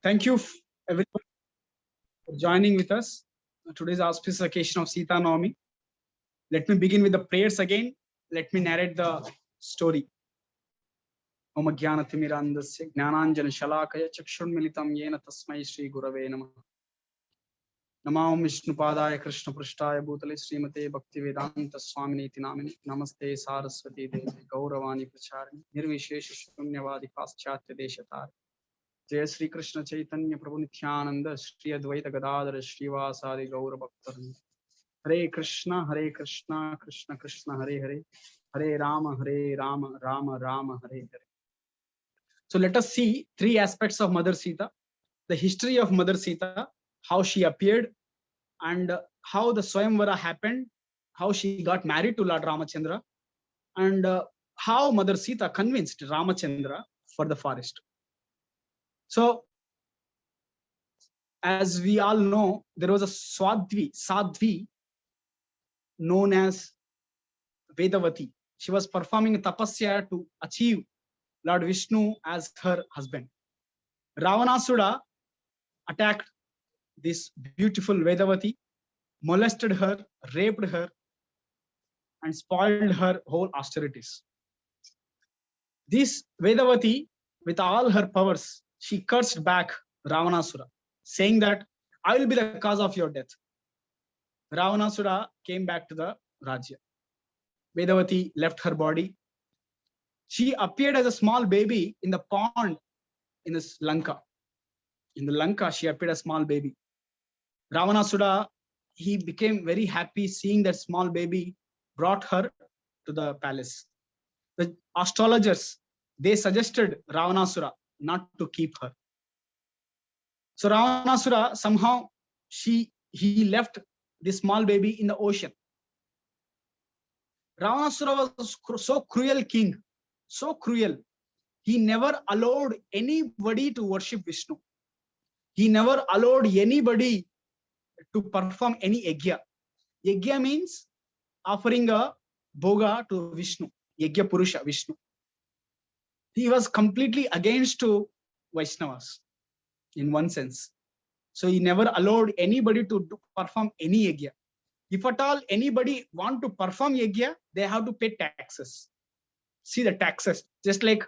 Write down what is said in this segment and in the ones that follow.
Thank you everyone for joining with us. Today's auspicious occasion of Sita Navami. Let me begin with the prayers again. Let me narrate the story. Om Jnanathmirandasya Jnananjana Shalakaya Chakshurmilitam Yena Tasmai Shri Gurave Namah. Namam Vishnupadaya Krishna Prashtaya Bhutale Srimate Bhaktivedanta Swaminiti Namini Namaste Saraswati Devi Gauravani Pracharini Nirvishesha Shunyavadi Paschatya Deshatari Jai Sri Krishna Chaitanya Prabhu Nityananda Shri Advaita Gadadara Srivasadi Gaura Bhaktarani Hare Krishna Krishna Krishna Hare Hare Hare Rama Rama Rama Hare Hare. So let us see three aspects of Mother Sita: the history of Mother Sita, how she appeared, and how the Swayamvara happened, how she got married to Lord Ramachandra, and how Mother Sita convinced Ramachandra for the forest. So, as we all know, there was a sadhvi known as Vedavati. She was performing tapasya to achieve Lord Vishnu as her husband. Ravanasura attacked this beautiful Vedavati, molested her, raped her, and spoiled her whole austerities. This Vedavati, with all her powers, she cursed back Ravanasura, saying that I will be the cause of your death. Ravanasura came back to the Rajya. Vedavati left her body. She appeared as a small baby in the pond in this Lanka. In the Lanka, she appeared as a small baby. Ravanasura, he became very happy seeing that small baby, brought her to the palace. The astrologers, they suggested Ravanasura not to keep her. So Ravanasura, somehow he left this small baby in the ocean. Ravanasura was so cruel king, so cruel. He never allowed anybody to worship Vishnu. He never allowed anybody to perform any yajna. Yajna means offering a bhoga to Vishnu, yajna purusha, Vishnu. He was completely against to Vaishnavas in one sense. So he never allowed anybody to perform any yajna. If at all anybody want to perform yajna, they have to pay taxes. See the taxes, just like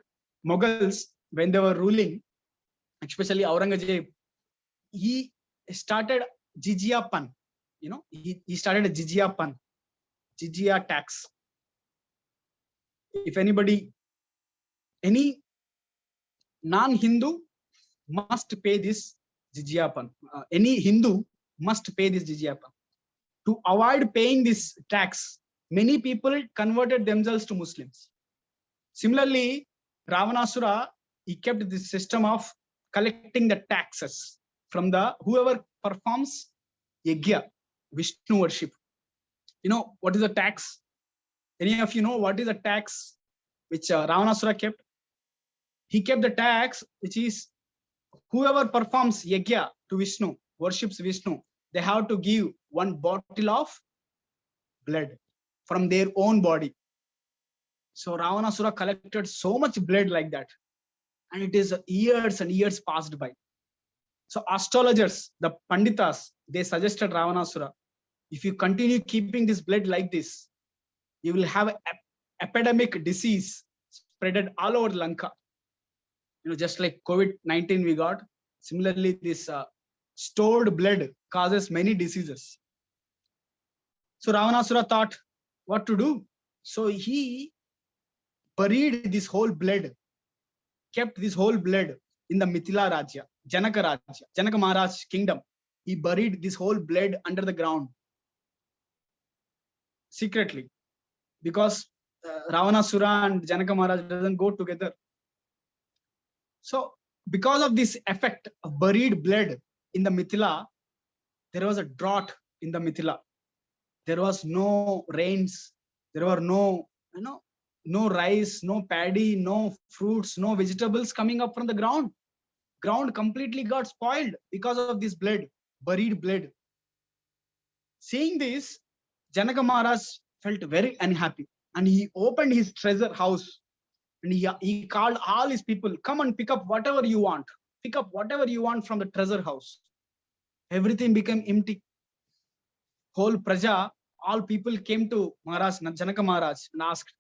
Mughals when they were ruling, especially Aurangzeb, he started jizya pan. You know, he started a jizya pan, jizya tax. If anybody, any non-Hindu must pay this jizya pan. Any Hindu must pay this jizya pan. To avoid paying this tax, many people converted themselves to Muslims. Similarly, Ravanasura, he kept this system of collecting the taxes from the whoever performs yajna, Vishnu worship. You know what is the tax? Any of you know what is the tax which Ravanasura kept? He kept the tax which is whoever performs yajna to Vishnu, worships Vishnu, they have to give one bottle of blood from their own body. So Ravanasura collected so much blood like that, and it is years and years passed by. So astrologers, the Panditas, they suggested Ravanasura, if you continue keeping this blood like this, you will have an epidemic disease spreaded all over Lanka. You know, just like COVID-19 we got, similarly this stored blood causes many diseases. So Ravanasura thought what to do. So he buried this whole blood, kept this whole blood in the Mithila Rajya, Janaka Maharaj's kingdom. He buried this whole blood under the ground secretly, because Ravanasura and Janaka Maharaj doesn't go together. So because of this effect of buried blood in the Mithila, there was a drought in the Mithila. There was no rains. There were no rice, no paddy, no fruits, no vegetables coming up from the ground. Ground completely got spoiled because of this blood, buried blood. Seeing this, Janaka Maharaj felt very unhappy, and he opened his treasure house, and he called all his people, come and pick up whatever you want. pick up whatever you want from the treasure house. Everything became empty. Whole Praja, all people came to Maharaj, Janaka Maharaj, and asked,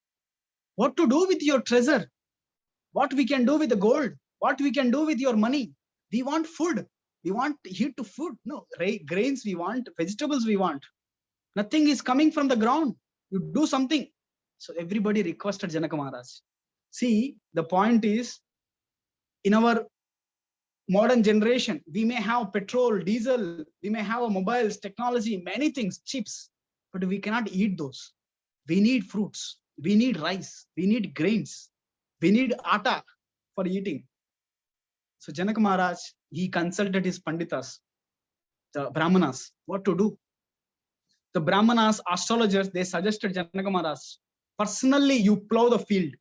what to do with your treasure? What we can do with the gold? What we can do with your money? We want food. We want heat to food. No, grains we want, vegetables we want. Nothing is coming from the ground. You do something. So everybody requested Janaka Maharaj. See, the point is, in our modern generation, we may have petrol, diesel, we may have mobiles, technology, many things, chips, but we cannot eat those. We need fruits, we need rice, we need grains, we need atta for eating. So Janaka Maharaj, he consulted his Panditas, the Brahmanas, what to do. The Brahmanas, astrologers, they suggested Janaka Maharaj, personally you plow the field.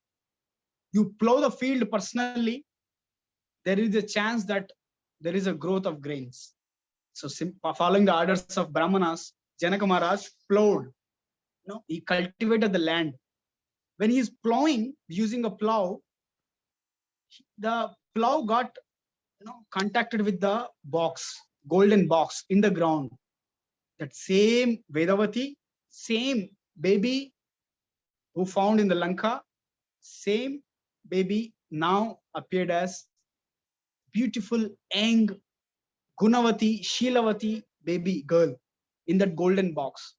You plow the field personally, there is a chance that there is a growth of grains. So following the orders of Brahmanas, Janaka Maharaj plowed. He cultivated the land. When he is plowing using a plow, the plow got contacted with the box, golden box in the ground. That same Vedavati, same baby who found in the Lanka, same baby now appeared as beautiful, young, Gunavati, Sheelavati baby girl in that golden box.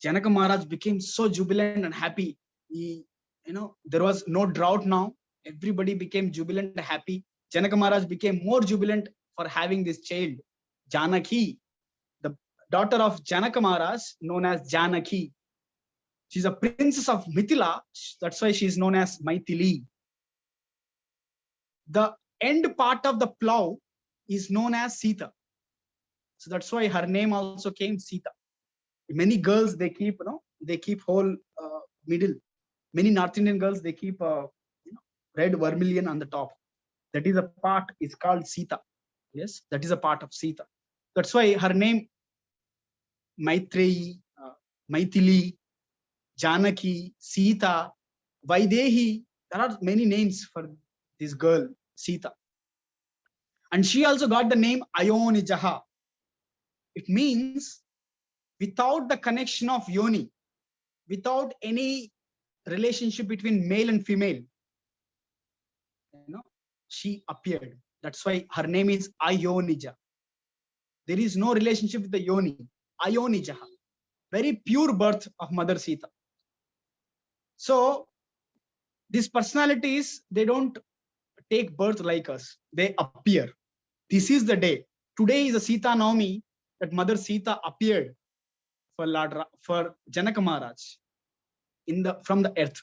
Janaka Maharaj became so jubilant and happy. There was no drought now. Everybody became jubilant and happy. Janaka Maharaj became more jubilant for having this child, Janaki, the daughter of Janaka Maharaj, known as Janaki. She's a princess of Mithila. That's why she is known as Maithili. The end part of the plow is known as Sita. So that's why her name also came Sita. Many girls, they keep whole middle. Many North Indian girls, they keep red vermilion on the top. That is a part is called Sita. Yes, that is a part of Sita. That's why her name Maitreyi, Maithili, Janaki, Sita, Vaidehi. There are many names for this girl, Sita. And she also got the name Ayonijaha. It means without the connection of yoni, without any relationship between male and female, she appeared. That's why her name is Ayonija. There is no relationship with the yoni. Ayonijaha. Very pure birth of Mother Sita. So these personalities, they don't take birth like us. They appear. This is the day. Today is a Sita Navami that Mother Sita appeared for Janaka Maharaj from the earth.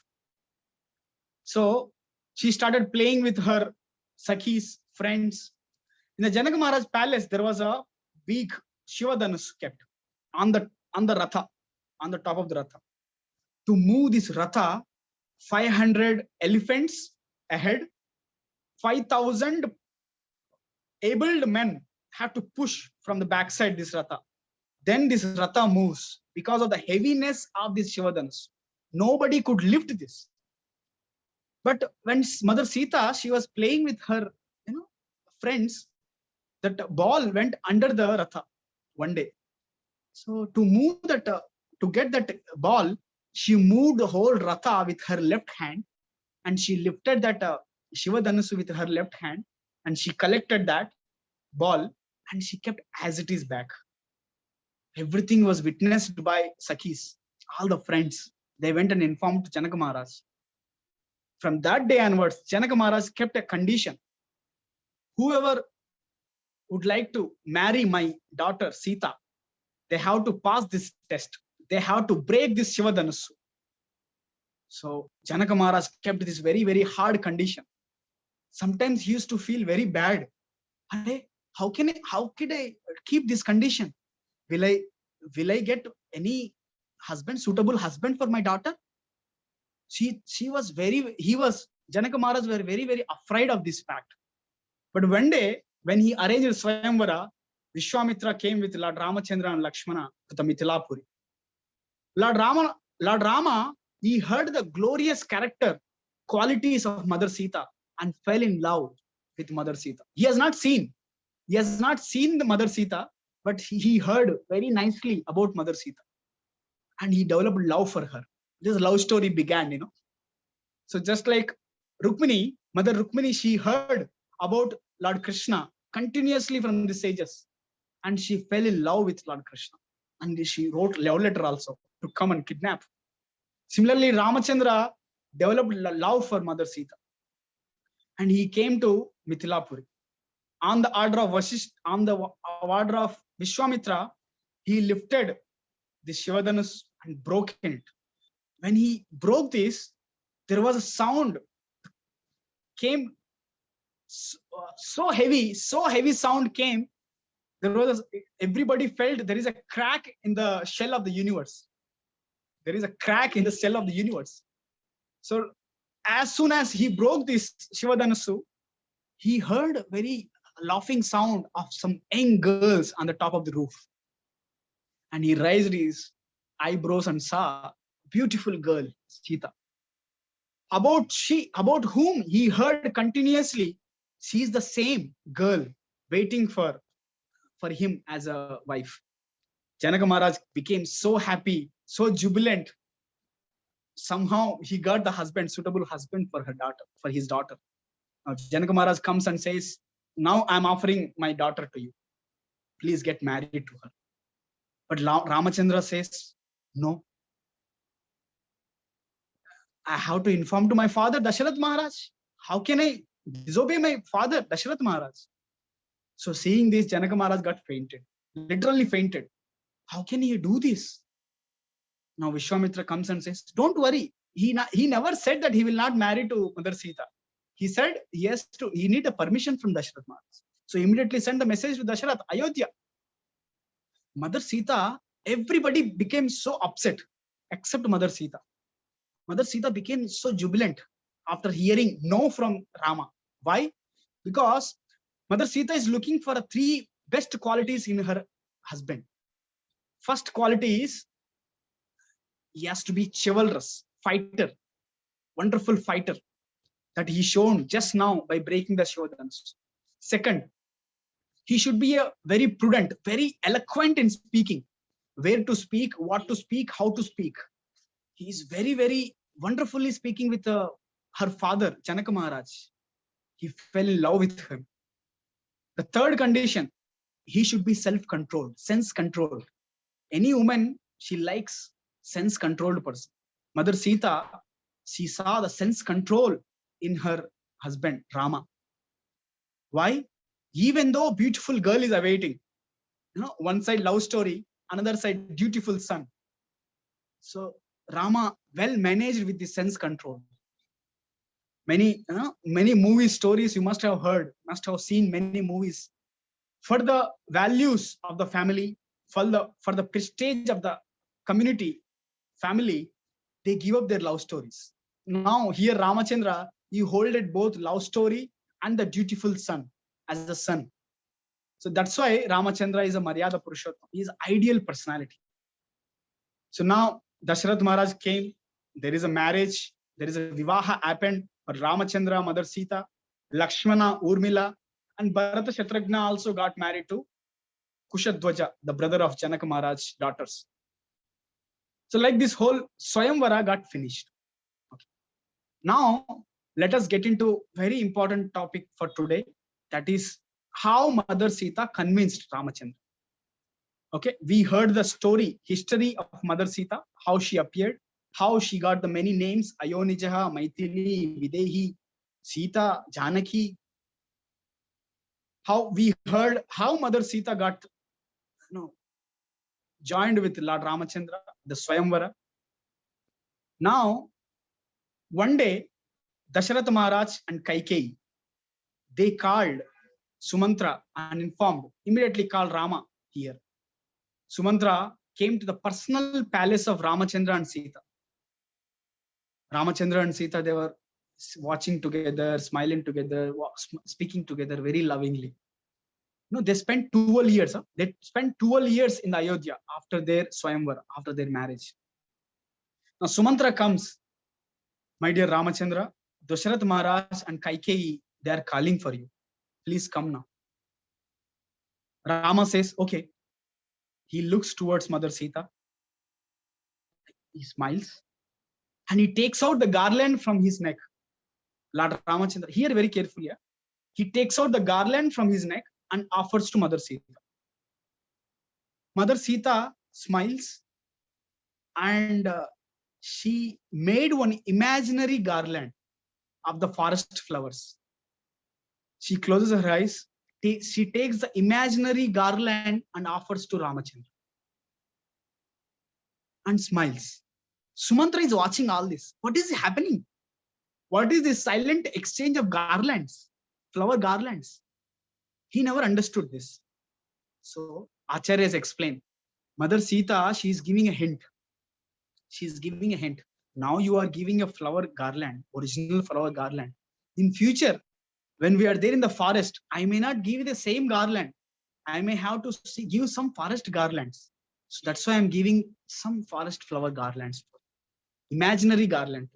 So she started playing with her Sakhis, friends. In the Janaka Maharaj palace, there was a big Shiva Dhanus kept on the Ratha, on the top of the Ratha. To move this Ratha, 500 elephants ahead, 5,000 abled men have to push from the backside this Ratha. Then this Ratha moves because of the heaviness of this Shiva Dhanus. Nobody could lift this. But when Mother Sita, she was playing with her friends, that ball went under the Ratha one day. So to move that, to get that ball, she moved the whole Ratha with her left hand, and she lifted that Shiva Dhanusu with her left hand, and she collected that ball and she kept as it is back. Everything was witnessed by Sakhis, all the friends. They went and informed Janaka Maharaj. From that day onwards, Janaka Maharaj kept a condition. Whoever would like to marry my daughter Sita, they have to pass this test. They have to break this Shiva Dhanusu. So Janaka Maharaj kept this very, very hard condition. Sometimes he used to feel very bad. How could I keep this condition? Will I get any suitable husband for my daughter? Janaka Maharaj were very, very afraid of this fact. But one day, when he arranged Swayamvara, Vishwamitra came with Lord Ramachandra and Lakshmana to the Mithilapuri. Lord Rama, he heard the glorious character, qualities of Mother Sita and fell in love with Mother Sita. He has not seen the Mother Sita, but he heard very nicely about Mother Sita, and he developed love for her. This love story began, So just like Rukmini, Mother Rukmini, she heard about Lord Krishna continuously from the sages, and she fell in love with Lord Krishna, and she wrote love letter also to come and kidnap. Similarly, Ramachandra developed love for Mother Sita, and he came to Mithilapuri. On the order of Vishwamitra, he lifted the Shivadhanus and broke it. When he broke this, there was a sound came, so heavy sound came. Everybody felt there is a crack in the shell of the universe. There is a crack in the shell of the universe. So as soon as he broke this Shivadhanasu, he heard a very laughing sound of some young girls on the top of the roof. And he raised his eyebrows and saw a beautiful girl, Sita. About whom he heard continuously, she is the same girl waiting for him as a wife. Janaka Maharaj became so happy, so jubilant. Somehow he got the suitable husband for his daughter. Now Janaka Maharaj comes and says, now I'm offering my daughter to you. Please get married to her. But Ramachandra says, no. I have to inform to my father, Dasharath Maharaj. How can I disobey my father, Dasharath Maharaj? So seeing this, Janaka Maharaj got fainted, literally fainted. How can he do this? Now Vishwamitra comes and says, don't worry. He never said that he will not marry to Mother Sita. He said he need a permission from Dasharath Maharaj. So immediately send the message to Dasharath, Ayodhya. Mother Sita, everybody became so upset except Mother Sita. Mother Sita became so jubilant after hearing no from Rama. Why? Because Mother Sita is looking for 3 best qualities in her husband. First quality is he has to be chivalrous, fighter, wonderful fighter that he shown just now by breaking the Shodhans. Second, he should be a very prudent, very eloquent in speaking, where to speak, what to speak, how to speak. He is very, very wonderfully speaking with her father, Janaka Maharaj. He fell in love with him. The third condition, he should be self-controlled, sense-controlled. Any woman, she likes sense-controlled person. Mother Sita, she saw the sense control in her husband, Rama. Why? Even though beautiful girl is awaiting, one side love story, another side dutiful son. So Rama well managed with the sense control. Many movie stories you must have heard, must have seen many movies. For the values of the family, for the prestige of the community, family, they give up their love stories. Now here Ramachandra, he holded both love story and the dutiful son as the son. So that's why Ramachandra is a Maryada Purushottam. He is ideal personality. So now Dasharath Maharaj came, there is a marriage, there is a Vivaha happened for Ramachandra, Mother Sita, Lakshmana, Urmila, and Bharata Shatrugna also got married to Kushadwaja, the brother of Janaka Maharaj's daughters. So like this whole Swayamvara got finished. Okay. Now let us get into very important topic for today, that is how Mother Sita convinced Ramachandra. Okay, we heard the history of Mother Sita, how she appeared, how she got the many names, Ayonijaha, Maithili, Videhi, Sita, Janaki. How we heard how Mother Sita got joined with Lord Ramachandra, the Swayamvara. Now, one day, Dasharath Maharaj and Kaikeyi, they called Sumantra and immediately called Rama here. Sumantra came to the personal palace of Ramachandra and Sita. Ramachandra and Sita, they were watching together, smiling together, speaking together very lovingly. They spent 12 years. They spent 12 years in Ayodhya after their Swayamvara, after their marriage. Now Sumantra comes, my dear Ramachandra, Dasharath Maharaj and Kaikeyi, they are calling for you. please come now. Rama says, okay. He looks towards Mother Sita. He smiles and he takes out the garland from his neck. Lord Ramachandra, here very carefully, yeah? He takes out the garland from his neck and offers to Mother Sita. Mother Sita smiles and she made one imaginary garland of the forest flowers. She closes her eyes. She takes the imaginary garland and offers to Ramachandra and smiles. Sumantra is watching all this. What is happening? What is this silent exchange of garlands, flower garlands? He never understood this. So Acharyas explain. Mother Sita, she is giving a hint. She is giving a hint. Now you are giving a flower garland, original flower garland. In future, when we are there in the forest, I may not give the same garland. I may have to give some forest garlands. So that's why I'm giving some forest flower garlands, imaginary garland.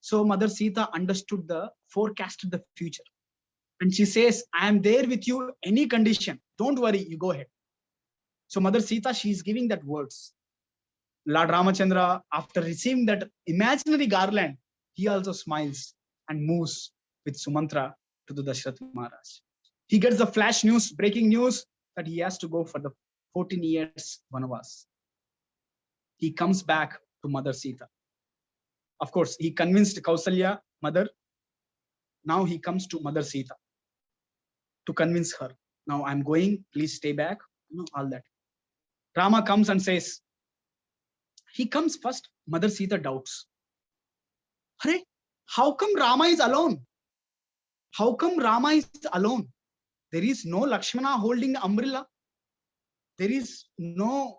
So Mother Sita understood forecasted the future. And she says, I am there with you any condition. Don't worry, you go ahead. So Mother Sita, she is giving that words. Lord Ramachandra, after receiving that imaginary garland, he also smiles and moves with Sumantra to the Dashrath Maharaj. He gets the flash news, breaking news, that he has to go for the 14 years Vanavas. He comes back to Mother Sita. Of course, he convinced Kausalya, mother. Now he comes to Mother Sita to convince her. Now I'm going, please stay back. All that. Rama comes and says, he comes first. Mother Sita doubts. Hare, how come Rama is alone? How come Rama is alone? There is no Lakshmana holding the umbrella. There is no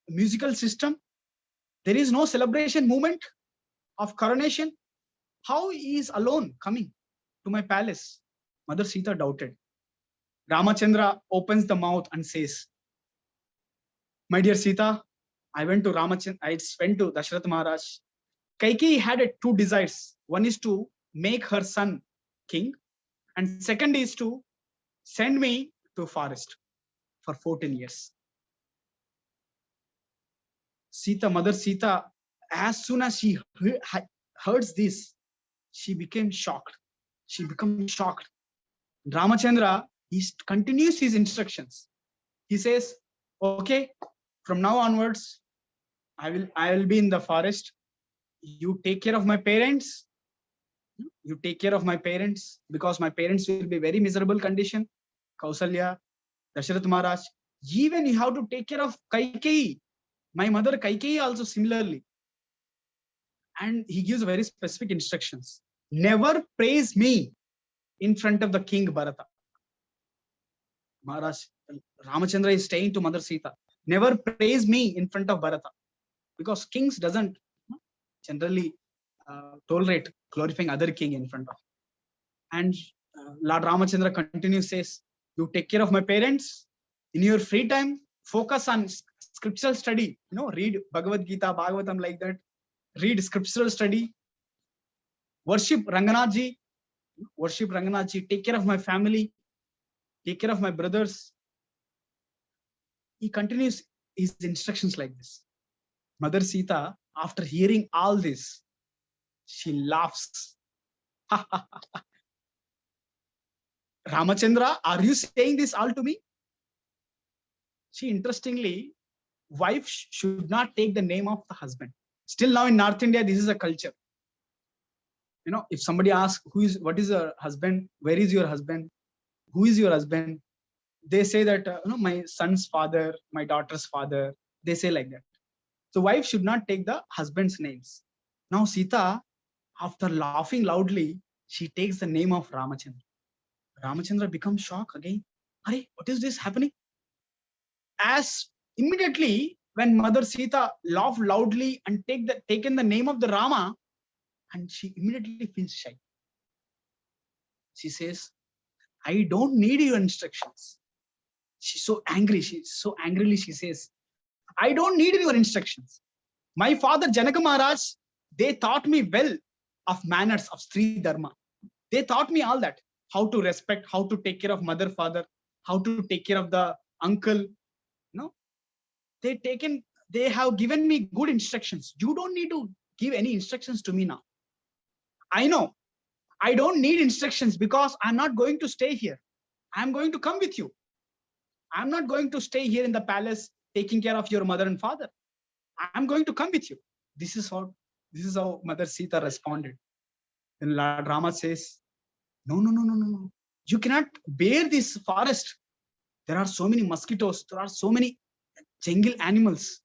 musical system. There is no celebration movement of coronation. How he is alone coming to my palace? Mother Sita doubted. Ramachandra opens the mouth and says, my dear Sita, I went to Dashrath Maharaj. Kaikeyi had two desires. One is to make her son king, and second is to send me to forest for 14 years. Mother Sita, as soon as she heard this, she became shocked. She became shocked. Ramachandra, he continues his instructions. He says, okay, from now onwards, I will be in the forest. You take care of my parents. You take care of my parents, because my parents will be very miserable condition. Kausalya, Dashrath Maharaj. Even you have to take care of Kaikeyi. My mother Kaikeyi also similarly. And he gives very specific instructions. Never praise me in front of the king Bharata. Maharaj, Ramachandra is saying to Mother Sita, never praise me in front of Bharata. Because kings doesn't generally tolerate glorifying other king in front of. And Lord Ramachandra continues, says, you take care of my parents. In your free time, focus on scriptural study. Read Bhagavad Gita, Bhagavatam, like that. Read scriptural study. Worship Ranganathji. Worship Ranganathji. Take care of my family. Take care of my brothers. He continues his instructions like this. Mother Sita, after hearing all this, she laughs. Ramachandra, are you saying this all to me? Interestingly, wife should not take the name of the husband. Still now in North India, this is a culture. If somebody asks, what is your husband? Where is your husband? Who is your husband? They say that, my son's father, my daughter's father. They say like that. So wife should not take the husband's names. Now Sita, after laughing loudly, she takes the name of Ramachandra. Ramachandra becomes shocked again. Hare, what is this happening? As immediately when Mother Sita laughed loudly and taken the name of the Rama, and she immediately feels shy. She says, I don't need your instructions. She's so angry. So angrily she says, I don't need your instructions. My father Janaka Maharaj, they taught me well of manners of Sri Dharma. They taught me all that. how to respect, how to take care of mother, father, how to take care of the uncle. No, they have given me good instructions. You don't need to give any instructions to me now. I know I don't need instructions because I'm not going to stay here. I'm going to come with you. I'm not going to stay here in the palace taking care of your mother and father. I'm going to come with you. This is how Mother Sita responded. Then Lord Rama says, no, no, no, no, no, no. You cannot bear this forest. There are so many mosquitoes. There are so many jungle animals,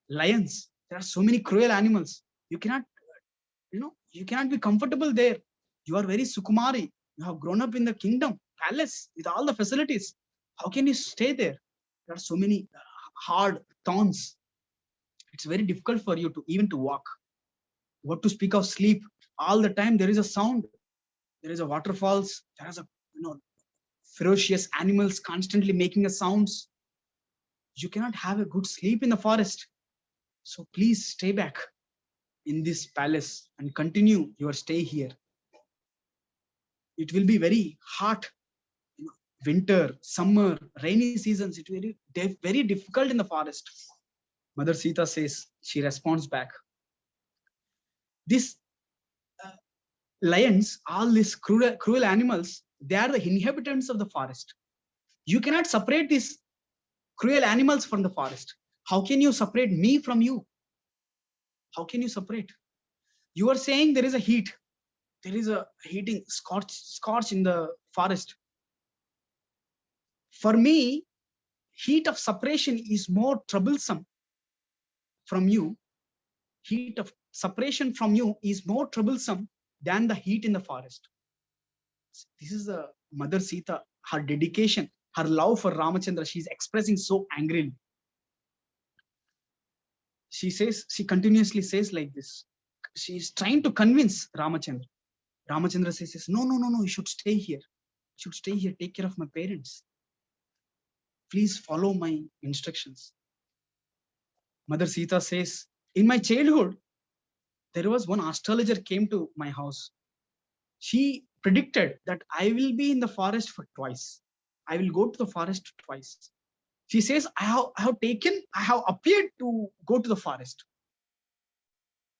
lions. There are so many cruel animals. You cannot, you cannot be comfortable there. You are very Sukumari. You have grown up in the kingdom, palace with all the facilities. How can you stay there? There are so many hard thorns. It's very difficult for you to even to walk. What to speak of sleep? All the time there is a sound. There is a waterfalls. There is a ferocious animals constantly making a sounds. You cannot have a good sleep in the forest. So please stay back in this palace and continue your stay here. It will be very hot, winter, summer, rainy seasons. It will be very difficult in the forest. Mother Sita says, she responds back. These lions, all these cruel animals, they are the inhabitants of the forest. You cannot separate these cruel animals from the forest. How can you separate me from you? How can you separate? You are saying there is a heat. There is a heating scorch in the forest. For me, heat of separation is more troublesome from you. Heat of separation from you is more troublesome than the heat in the forest. This is the Mother Sita, her dedication, her love for Ramachandra. She is expressing so angrily. She continuously says like this. She is trying to convince Ramachandra. Ramachandra says, no, no, no, no, you should stay here. You should stay here, take care of my parents. Please follow my instructions. Mother Sita says, in my childhood, there was one astrologer came to my house. She predicted that I will be in the forest for twice. I will go to the forest twice. She says, I have appeared to go to the forest.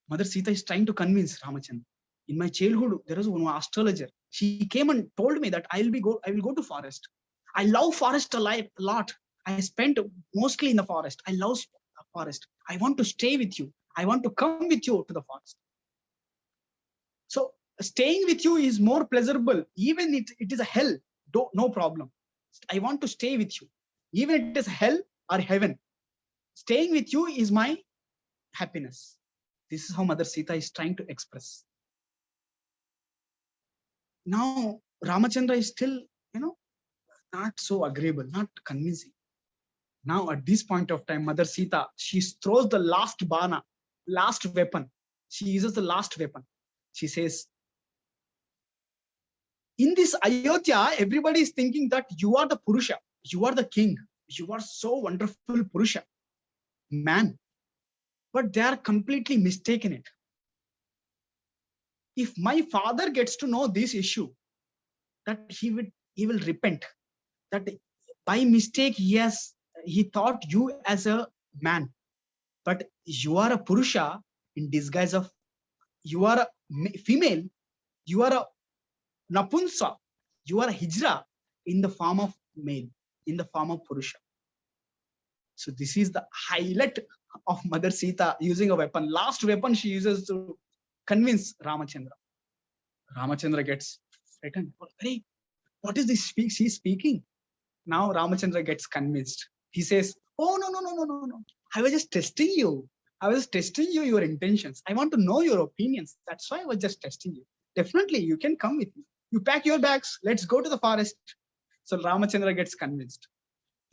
Mother Sita is trying to convince Ramachandra. In my childhood, there was one astrologer. She came and told me that I will go to forest. I love forest a lot. I spent mostly in the forest. I love forest. I want to stay with you. I want to come with you to the forest. So staying with you is more pleasurable. Even it is a hell, no problem. I want to stay with you. Even it is hell or heaven. Staying with you is my happiness. This is how Mother Sita is trying to express. Now, Ramachandra is still, not so agreeable, not convincing. Now, at this point of time, Mother Sita, she throws the last bana, last weapon. She uses the last weapon. She says, in this Ayodhya, everybody is thinking that you are the Purusha, you are the king, you are so wonderful Purusha, man. But they are completely mistaken it. If my father gets to know this issue, that he will repent, that by mistake he thought you as a man, but you are a Purusha in disguise of, you are a female, you are a Napunsa, you are a Hijra in the form of male, in the form of Purusha. So this is the highlight of Mother Sita using a weapon. Last weapon she uses to convince Ramachandra. Ramachandra gets frightened. What is this she's speaking? Now Ramachandra gets convinced. He says, oh, no. I was just testing you. I was testing you, your intentions. I want to know your opinions. That's why I was just testing you. Definitely, you can come with me. You pack your bags. Let's go to the forest. So Ramachandra gets convinced.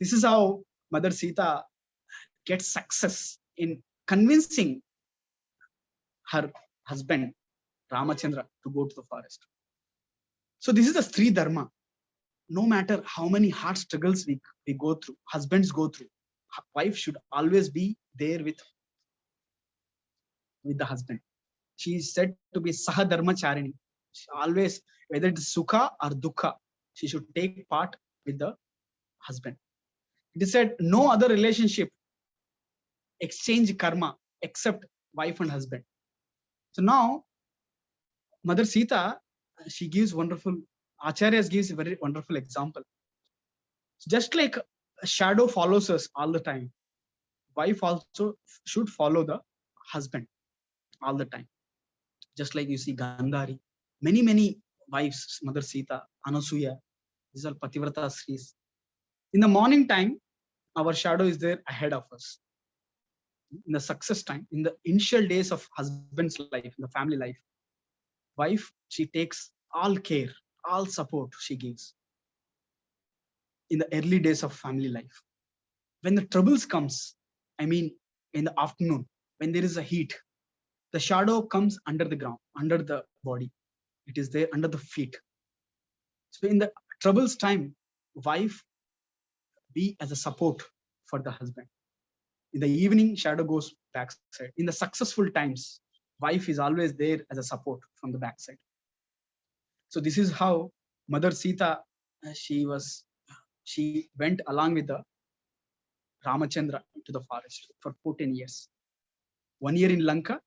This is how Mother Sita gets success in convincing her husband, Ramachandra, to go to the forest. So this is the Sri Dharma. No matter how many hard struggles we go through, husbands go through, wife should always be there with the husband. She is said to be Saha Dharma Charini. She always, whether it's sukha or dukkha, she should take part with the husband. It is said no other relationship exchange karma except wife and husband. So now Mother Sita, she gives wonderful, Acharyas gives a very wonderful example. Just like a shadow follows us all the time, wife also should follow the husband all the time. Just like you see Gandhari, many wives, Mother Sita, Anasuya, these are Pativrata Sris. In the morning time, our shadow is there ahead of us. In the success time, in the initial days of husband's life, in the family life, wife, she takes all care, all support she gives in the early days of family life. When the troubles comes, I mean, in the afternoon, when there is a heat, the shadow comes under the ground, under the body. It is there under the feet. So in the troubles time, wife be as a support for the husband. In the evening, shadow goes backside. In the successful times, wife is always there as a support from the backside. So this is how Mother Sita, she went along with the Ramachandra to the forest for 14 years. 1 year in Lanka,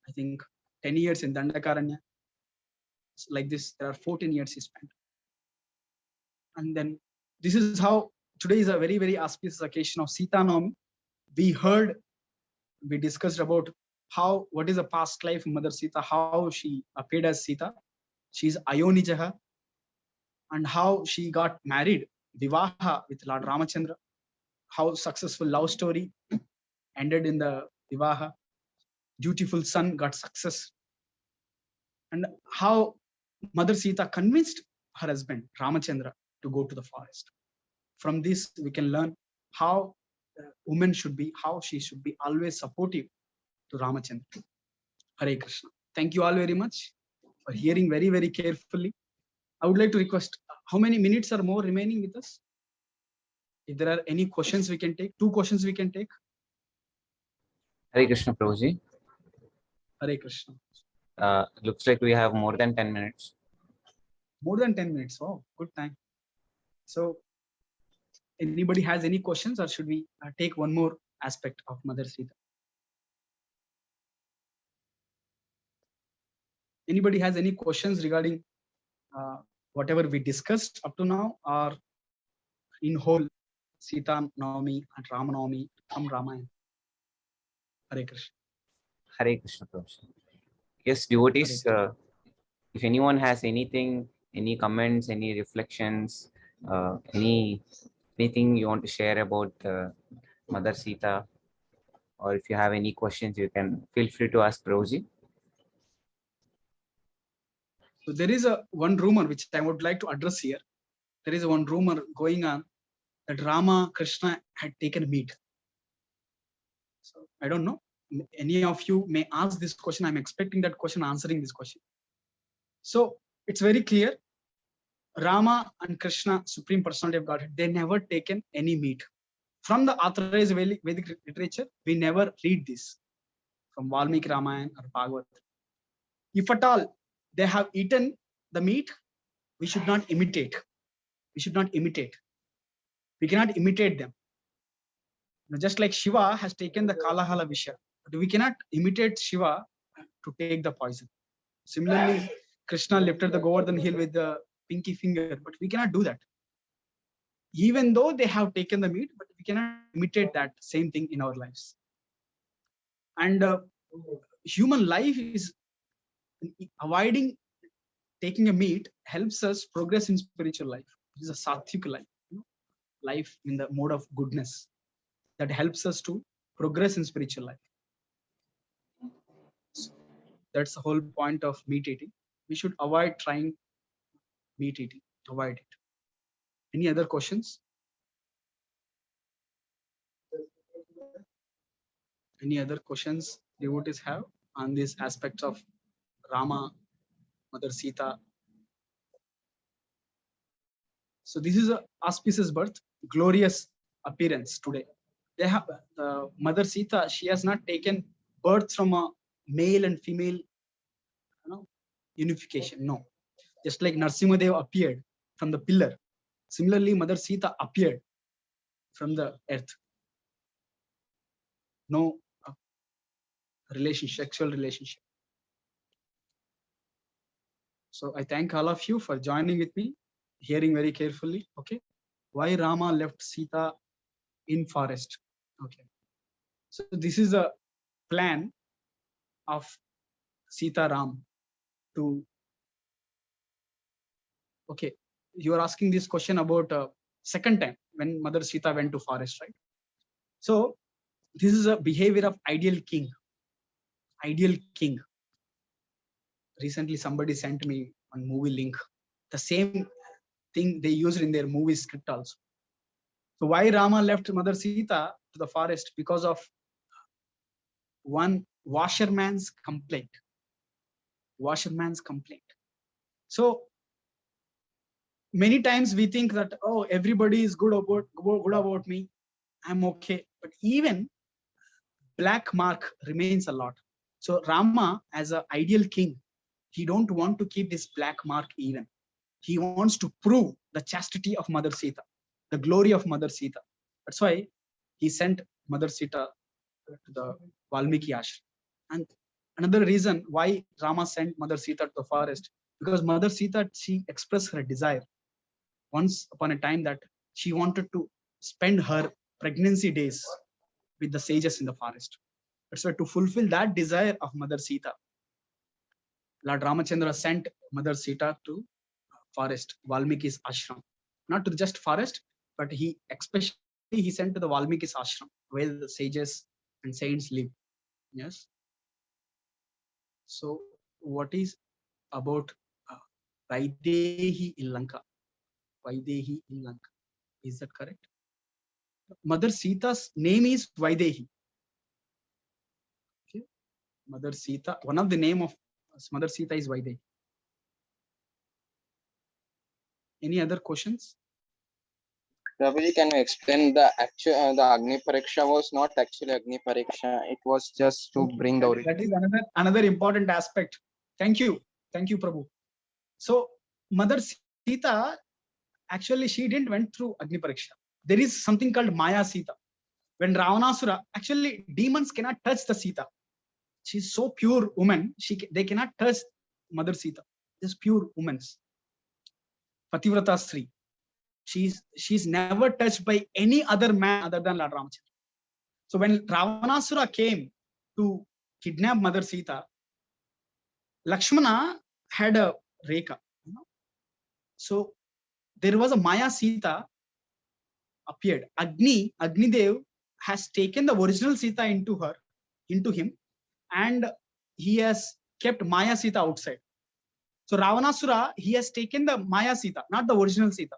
I think 10 years in Dandakaranya. Like this, there are 14 years he spent. And then this is how today is a very auspicious occasion of Sita Navami. We discussed about what is the past life of Mother Sita, how she appeared as Sita. She is Ayonijaha, and how she got married, Vivaha, with Lord Ramachandra. How successful love story ended in the Vivaha. Dutiful son got success. And how Mother Sita convinced her husband, Ramachandra, to go to the forest. From this, we can learn how women should be, how she should be always supportive to Ramachandra. Hare Krishna. Thank you all very much for hearing very carefully. I would like to request, how many minutes are more remaining with us? If there are any questions we can take, 2 questions we can take. Hare Krishna, Prabhuji. Hare Krishna. Looks like we have more than 10 minutes. More than 10 minutes. Wow, good time. So, anybody has any questions, or should we take one more aspect of Mother Sita? Anybody has any questions regarding whatever we discussed up to now, or in whole Sita Navami and Rama Navami from Ramayana? Hare Krishna. Hare Krishna, Prabhuji. Yes, devotees, if anyone has anything, any comments, any reflections, anything you want to share about Mother Sita, or if you have any questions, you can feel free to ask Prabhuji. So there is one rumor which I would like to address here. There is one rumor going on that Rama, Krishna had taken meat. So I don't know. Any of you may ask this question. I'm expecting that question, answering this question. So it's very clear. Rama and Krishna, Supreme Personality of Godhead, they never taken any meat. From the authorized Vedic literature, we never read this from Valmiki Ramayana or Bhagavad. If at all they have eaten the meat, we should not imitate. We should not imitate. We cannot imitate them. Just like Shiva has taken the Kalahala Visha, but we cannot imitate Shiva to take the poison. Similarly, Krishna lifted the Govardhan hill with the pinky finger, but we cannot do that. Even though they have taken the meat, but we cannot imitate that same thing in our lives. And human life is avoiding taking a meat helps us progress in spiritual life. It is a sattvic life, life in the mode of goodness that helps us to progress in spiritual life. So that's the whole point of meat eating. We should avoid trying meat eating. Avoid it. Any other questions? Any other questions devotees have on this aspect of Rama, Mother Sita? So this is a auspicious birth, glorious appearance today. They have Mother Sita. She has not taken birth from a male and female, unification. No. Just like Narsimhadev appeared from the pillar, similarly Mother Sita appeared from the earth. No relationship, sexual relationship. So I thank all of you for joining with me, hearing very carefully. Okay, why Rama left Sita in forest? Okay, so this is a plan of Sita Ram to. Okay, you are asking this question about second time when Mother Sita went to forest, right? So this is a behavior of ideal king. Ideal king. Recently, somebody sent me one movie link. The same thing they used in their movie script also. So why Rama left Mother Sita to the forest? Because of one washerman's complaint. Washerman's complaint. So many times we think that, oh, everybody is good about me, I'm okay. But even black mark remains a lot. So Rama, as an ideal king, he don't want to keep this black mark even. He wants to prove the chastity of Mother Sita, the glory of Mother Sita. That's why he sent Mother Sita to the Valmiki ashram. And another reason why Rama sent Mother Sita to the forest, because Mother Sita, she expressed her desire once upon a time that she wanted to spend her pregnancy days with the sages in the forest. That's why to fulfill that desire of Mother Sita, Lord Ramachandra sent Mother Sita to forest, Valmiki's ashram. Not to just forest, but he especially he sent to the Valmiki's ashram, where the sages and saints live. Yes. So what is about Vaidehi in Lanka? Vaidehi in Lanka. Is that correct? Mother Sita's name is Vaidehi. Okay. Mother Sita, one of the name of Mother Sita is Vaidehi. Any other questions? Prabhuji, can you explain the actual the Agni Pariksha was not actually Agni Pariksha, it was just to bring the origin. That is another important aspect. Thank you, Prabhu. So Mother Sita, actually she didn't went through Agni Pariksha. There is something called Maya Sita. When Ravanasura, actually demons cannot touch the Sita. She's so pure woman, they cannot touch Mother Sita. This pure woman. Pativrata Sri. She's never touched by any other man other than Lord Ramachandra. So when Ravanasura came to kidnap Mother Sita, Lakshmana had a Rekha. So there was a Maya Sita appeared. Agnidev has taken the original Sita into him, and he has kept Maya Sita outside. So Ravanasura, he has taken the Maya Sita, not the original Sita.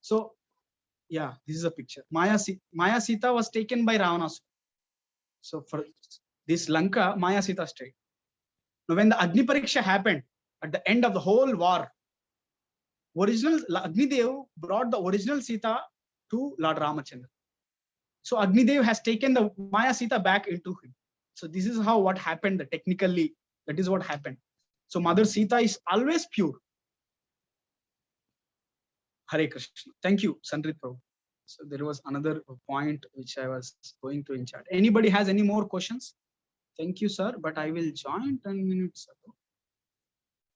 So yeah, this is a picture. Maya Sita was taken by Ravanasura. So for this Lanka, Maya Sita stayed. Now when the Agni Pariksha happened at the end of the whole war, Agnidev brought the original Sita to Lord Ramachandra. So Agnidev has taken the Maya Sita back into him. So this is how what happened technically. That is what happened. So Mother Sita is always pure. Hare Krishna. Thank you, Sandrit Prabhu. So there was another point which I was going to in chat. Anybody has any more questions? Thank you, sir. But I will join 10 minutes ago.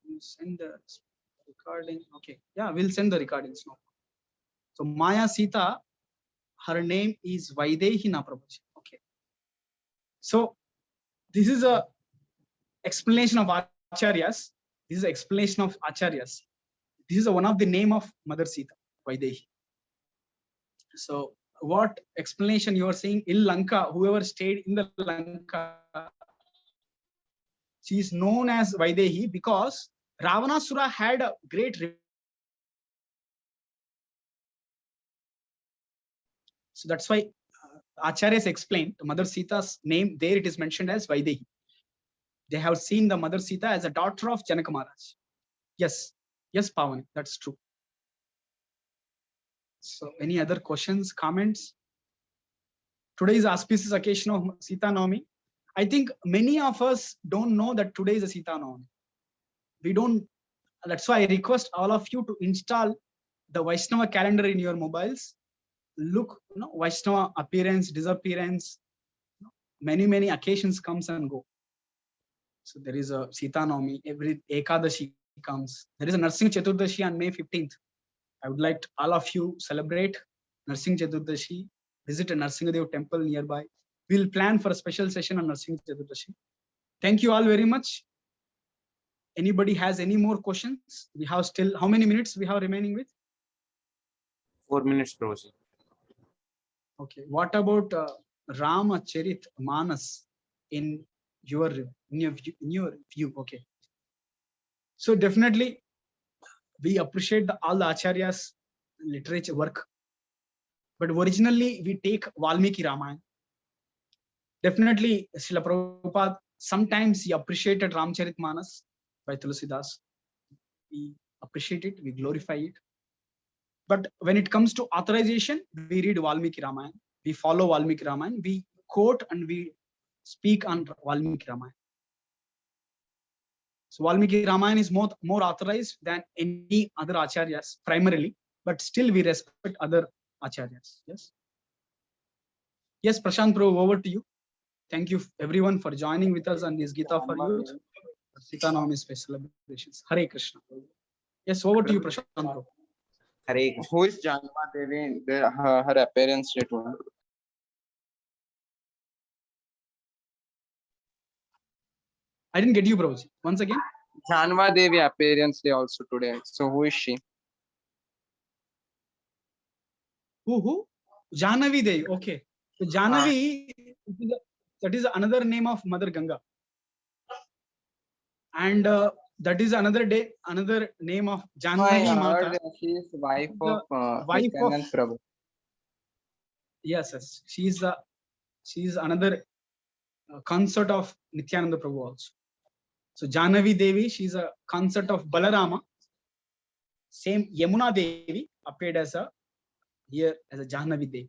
You send the recording. Okay. Yeah, we'll send the recordings now. So Maya Sita, her name is Vaidehi Prabhuji. Okay. So this is a explanation of Acharyas. This is an explanation of Acharyas. This is one of the name of Mother Sita, Vaidehi. So what explanation you are saying in Lanka, whoever stayed in the Lanka, she is known as Vaidehi because Ravanasura had a great. So that's why Acharyas explained Mother Sita's name. There it is mentioned as Vaidehi. They have seen the Mother Sita as a daughter of Janaka Maharaj. Yes, Pawan, that's true. So any other questions, comments? Today is auspicious occasion of Sita Navami. I think many of us don't know that today is a Sita Navami. We don't. That's why I request all of you to install the Vaishnava calendar in your mobiles. Look, Vaishnava appearance, disappearance, many occasions comes and go. So there is a Sita Navami, every Ekadashi comes. There is a Narsingh Chaturdashi on May 15th. I would like all of you celebrate Narsingh Chaturdashi, visit a Narsinghadev temple nearby. We'll plan for a special session on Narsingh Chaturdashi. Thank you all very much. Anybody has any more questions? We have still, how many minutes we have remaining with? 4 minutes, Prabhuji. Okay. What about Rama Charit Manas in your view? Okay. So definitely we appreciate all the acharyas literature work, but originally we take Valmiki Ramayana. Definitely Srila Prabhupada sometimes he appreciated Ramcharit Manas by Tulsidas. We appreciate it, we glorify it. But when it comes to authorization, we read Valmiki Ramayana, we follow Valmiki Ramayana, we quote and we speak on Valmiki Ramayana. So Valmiki Ramayana is more authorized than any other acharyas primarily, but still we respect other acharyas. Yes. Yes, Prasanth Prabhu, over to you. Thank you everyone for joining with us on this Gita for Youth, Sita Navami special celebrations. Hare Krishna. Yes, over to you, Prasanth Prabhu. Hare Krishna. Who is Janma Devi? Her appearance date one. I didn't get you, Prabhu. Once again. Janma Devi appearance day also today. So who is she? Who? Jahnavi Devi. Okay. So Jahnavi, that is another name of Mother Ganga. And that is another name of Jahnavi Mata. She is wife of wife of Nityanand Prabhu. Yes. She is another consort of Nityananda Prabhu also. So Jahnavi Devi, she is a consort of Balarama. Same Yamuna Devi appeared as a Jahnavi Devi.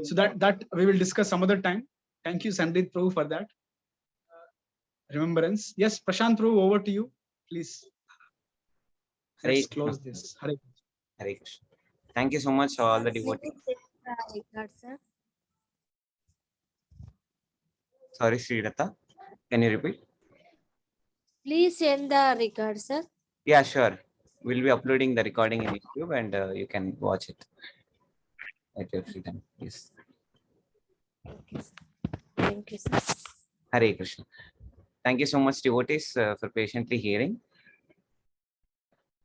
So that we will discuss some other time. Thank you, Sandit Prabhu, for that remembrance. Yes, Prasanth Prabhu, over to you, please. Let's close this. Hare Krishna. Thank you so much, all the devotees. Sorry, Sridhata. Can you repeat? Please send the record, sir. Yeah, sure. We'll be uploading the recording in YouTube and you can watch it at your free time. Yes. Thank you, sir. Hare Krishna. Thank you so much, devotees, for patiently hearing.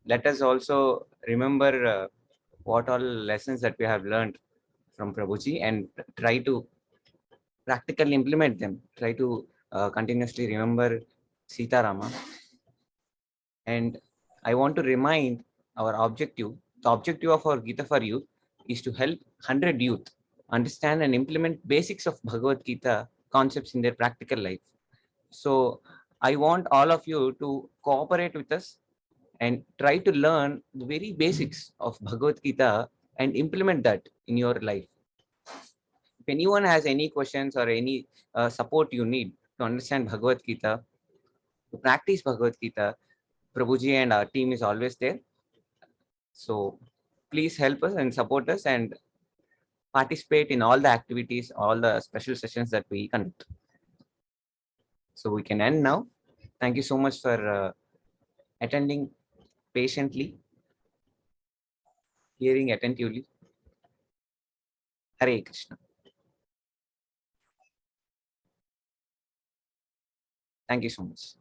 Let us also remember what all lessons that we have learned from Prabhuji and try to practically implement them. Try to continuously remember Sita Rama. And I want to remind our objective. The objective of our Gita for Youth is to help 100 youth understand and implement basics of Bhagavad Gita concepts in their practical life. So I want all of you to cooperate with us and try to learn the very basics of Bhagavad Gita and implement that in your life. If anyone has any questions or any support you need to understand Bhagavad Gita, to practice Bhagavad Gita, Prabhuji and our team is always there. So please help us and support us and participate in all the activities, all the special sessions that we conduct. So we can end now. Thank you so much for attending patiently, hearing attentively. Hare Krishna. Thank you so much.